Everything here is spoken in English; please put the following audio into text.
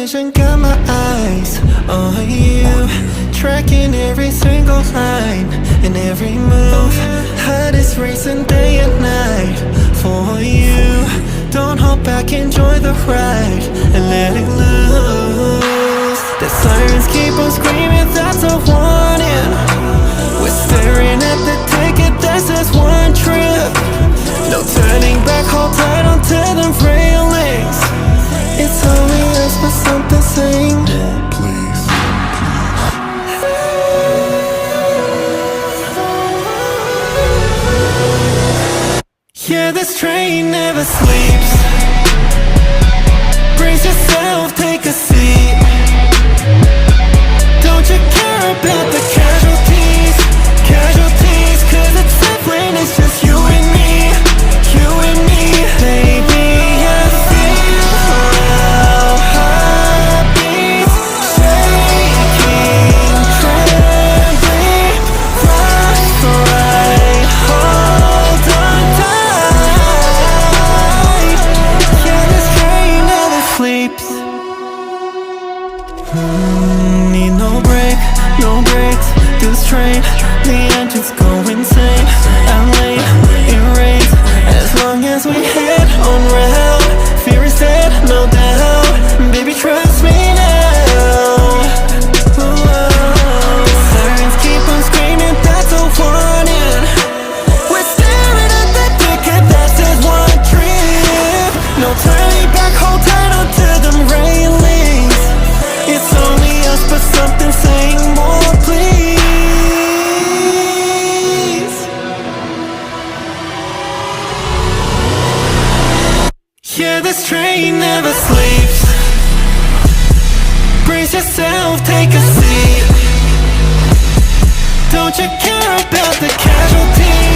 vision, got my eyes on you, tracking every single line and every move. Heart is racing day and night for you. Don't hold back, enjoy the ride and let it loose. The sirens keep on screaming, that's a warning. We're staring at the ticket that says one trip. No turning back, hold tight onto the railings. It's only us, but something saying, please. Yeah, this train never sleeps. Brace yourself, take a seat. Don't you care about the casualties? Casualties, cause it's simply, it's just you and me. You and me, baby, I feel our heartbeats shaking, trembling. Right, hold on tight. Yeah, this train never sleeps. Need no break, no breaks. This train, the engines go insane. I'm late, it rains. As long as we head on route, fear is dead, no doubt. Baby, trust me now. The sirens keep on screaming, that's a warning. We're staring at the ticket that says one trip. No turning back, hold tight onto them railings. It's only us, but something saying more, please. Yeah, this train never sleeps. Brace yourself, take a seat. Don't you care about the casualties?